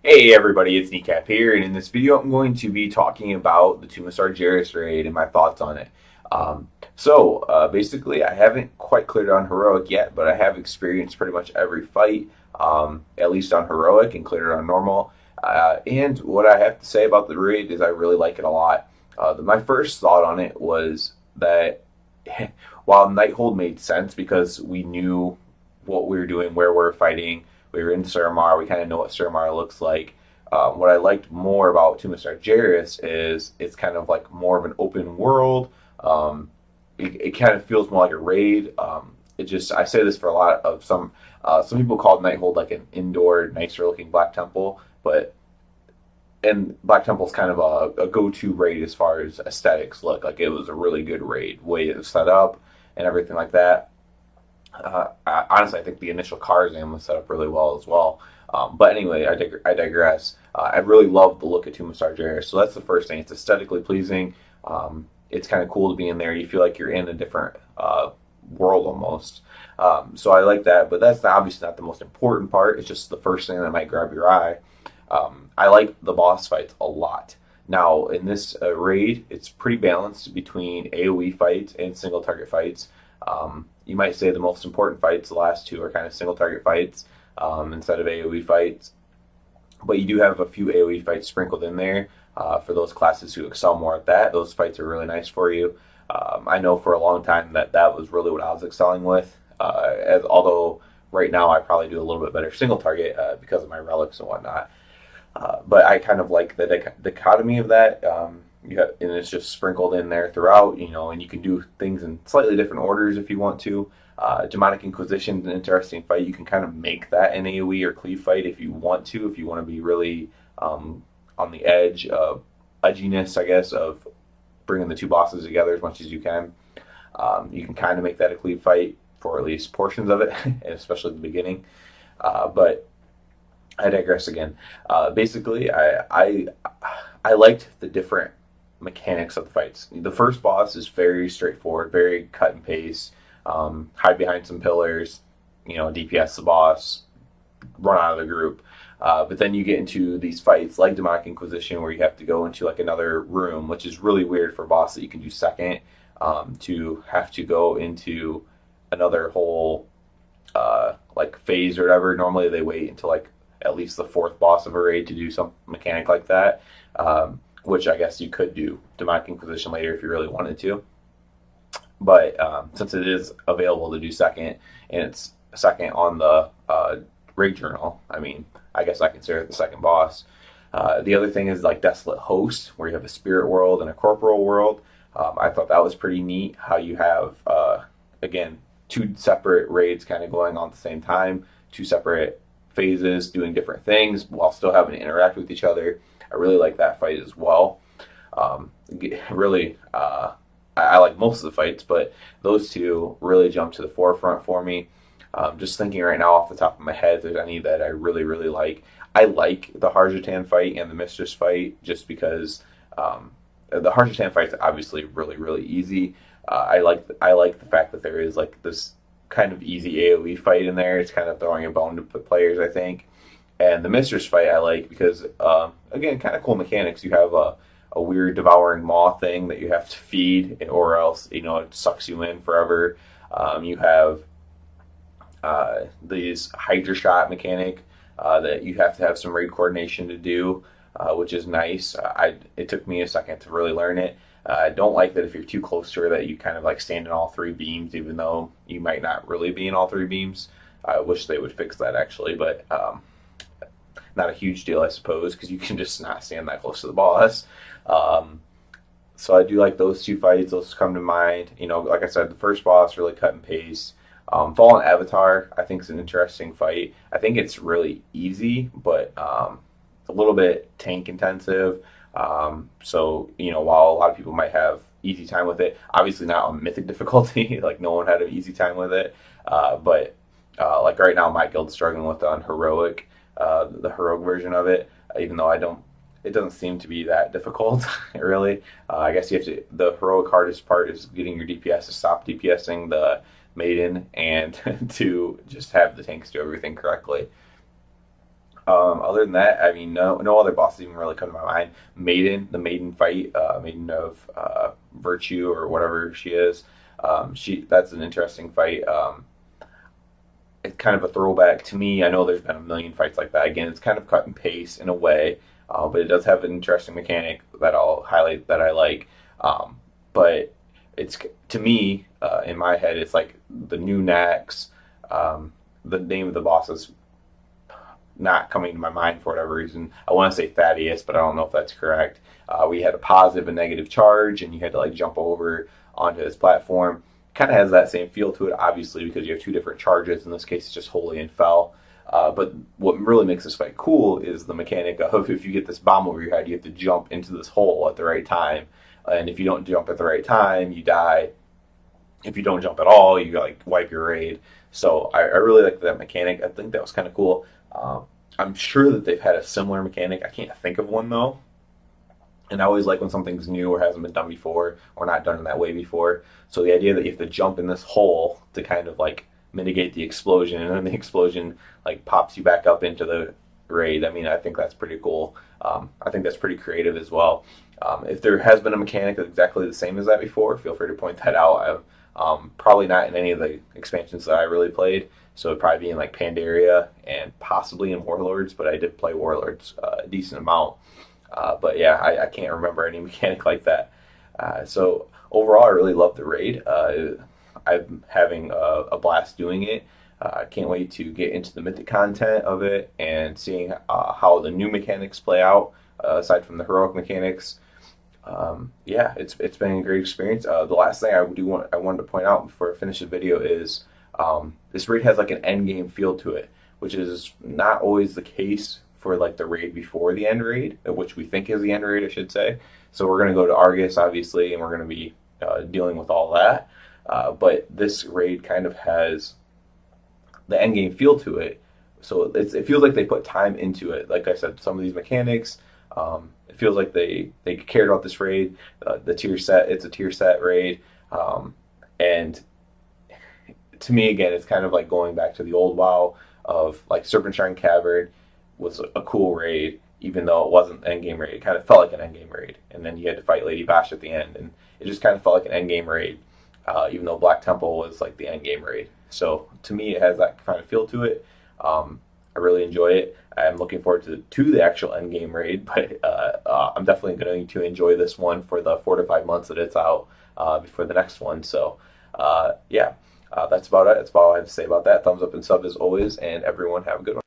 Hey everybody, it's Kneecap here, and in this video I'm going to be talking about the Sargeras raid and my thoughts on it. Basically I haven't quite cleared on Heroic yet, but I have experienced pretty much every fight, at least on Heroic, and cleared it on Normal. And what I have to say about the raid is I really like it a lot. My first thought on it was that while Nighthold made sense because we knew what we were doing, where we were fighting, we were in Suramar. We kind of know what Suramar looks like. What I liked more about Tomb of Sargeras is it's kind of like more of an open world. It kind of feels more like a raid. I say this for a lot of some people call Nighthold like an indoor, nicer looking Black Temple, and Black Temple's kind of a go-to raid as far as aesthetics look. Like it was a really good raid, way it was set up and everything like that. Honestly, I think the initial Karzam was set up really well as well. But anyway, I digress. I really love the look of Tomb of Sargeras. So that's the first thing. It's aesthetically pleasing. It's kind of cool to be in there. You feel like you're in a different world almost. So I like that. But that's obviously not the most important part. It's just the first thing that might grab your eye. I like the boss fights a lot. Now, in this raid, it's pretty balanced between AoE fights and single target fights. You might say the most important fights, the last two, are kind of single target fights instead of AoE fights. But you do have a few AoE fights sprinkled in there for those classes who excel more at that. Those fights are really nice for you. I know for a long time that was really what I was excelling with. Although right now I probably do a little bit better single target because of my relics and whatnot. But I kind of like the dichotomy of that. And it's just sprinkled in there throughout, and you can do things in slightly different orders if you want to. Demonic Inquisition is an interesting fight. You can kind of make that an AoE or cleave fight if you want to be really on the edge of edginess, I guess, of bringing the two bosses together as much as you can. You can kind of make that a cleave fight for at least portions of it, especially at the beginning. But I digress again. Basically, I liked the different mechanics of the fights. The first boss is very straightforward, very cut and paste. Hide behind some pillars, DPS the boss, run out of the group. But then you get into these fights like Demonic Inquisition where you have to go into like another room, which is really weird for a boss that you can do second, to have to go into another whole like phase or whatever. Normally they wait until like at least the fourth boss of a raid to do some mechanic like that. Which I guess you could do Demonic Inquisition later if you really wanted to. But since it is available to do second, and it's second on the raid journal, I guess I consider it the second boss. The other thing is like Desolate Host, where you have a spirit world and a corporal world. I thought that was pretty neat, how you have, again, two separate raids kind of going on at the same time, two separate phases doing different things while still having to interact with each other. I really like that fight as well. I like most of the fights, but those two really jump to the forefront for me. Just thinking right now off the top of my head, if there's any that I really, really like. I like the Harjatan fight and the Mistress fight just because the Harjatan fight's obviously really, really easy. I like the fact that there is like this kind of easy AoE fight in there. It's kind of throwing a bone to players, I think. And the Mistress fight I like because, again, kind of cool mechanics. You have a weird devouring maw thing that you have to feed, or else, it sucks you in forever. You have these Hydra shot mechanic that you have to have some raid coordination to do, which is nice. It took me a second to really learn it. I don't like that if you're too close to her that you kind of like stand in all three beams, even though you might not really be in all three beams. I wish they would fix that actually, but not a huge deal, I suppose, because you can just not stand that close to the boss. So I do like those two fights. Those come to mind. Like I said, the first boss really cut and paste. Fallen Avatar, I think, is an interesting fight. I think it's really easy, but a little bit tank intensive. So while a lot of people might have easy time with it, obviously not on mythic difficulty. Like no one had an easy time with it. But like right now, my guild's struggling with it on heroic. The heroic version of it, even though it doesn't seem to be that difficult, really. I guess the heroic hardest part is getting your DPS to stop DPSing the maiden and to just have the tanks do everything correctly. Other than that, I mean, no other bosses even really come to my mind. The maiden fight, Maiden of Virtue or whatever she is. That's an interesting fight. It's kind of a throwback to me. I know there's been a million fights like that. Again, it's kind of cut and paste in a way, but it does have an interesting mechanic that I'll highlight that I like. But it's to me, in my head, it's like the new Nax. The name of the boss is not coming to my mind for whatever reason. I want to say Thaddeus, but I don't know if that's correct. We had a positive and negative charge, and you had to like jump over onto this platform. Kind of has that same feel to it, obviously, because you have two different charges. In this case, it's just Holy and Fell. But what really makes this fight cool is the mechanic of if you get this bomb over your head, you have to jump into this hole at the right time. And if you don't jump at the right time, you die. If you don't jump at all, you like wipe your raid. So I really like that mechanic. I think that was kind of cool. I'm sure that they've had a similar mechanic. I can't think of one though. And I always like when something's new or hasn't been done before or not done in that way before. So the idea that you have to jump in this hole to kind of like mitigate the explosion, and then the explosion like pops you back up into the raid. I mean, I think that's pretty cool. I think that's pretty creative as well. If there has been a mechanic that's exactly the same as that before, feel free to point that out. Probably not in any of the expansions that I really played. So it'd probably be in like Pandaria and possibly in Warlords, but I did play Warlords a decent amount. But yeah, I can't remember any mechanic like that. So overall, I really love the raid. I'm having a blast doing it. I can't wait to get into the mythic content of it and seeing how the new mechanics play out, aside from the heroic mechanics. Yeah, it's been a great experience. The last thing I wanted to point out before I finish the video is this raid has like an end game feel to it, which is not always the case for like the raid before the end raid, which we think is the end raid, I should say. So we're going to go to Argus, obviously, and we're going to be dealing with all that. But this raid kind of has the end game feel to it. So it feels like they put time into it. Like I said, some of these mechanics, it feels like they cared about this raid. The tier set, it's a tier set raid. And to me, again, it's kind of like going back to the old WoW of like Serpentine Cavern was a cool raid, even though it wasn't an endgame raid. It kind of felt like an endgame raid. And then you had to fight Lady Bash at the end. And it just kind of felt like an endgame raid, even though Black Temple was like the endgame raid. So to me, it has that kind of feel to it. I really enjoy it. I'm looking forward to the actual endgame raid, but I'm definitely going to enjoy this one for the 4 to 5 months that it's out before the next one. So yeah, that's about it. That's all I have to say about that. Thumbs up and sub as always, and everyone have a good one.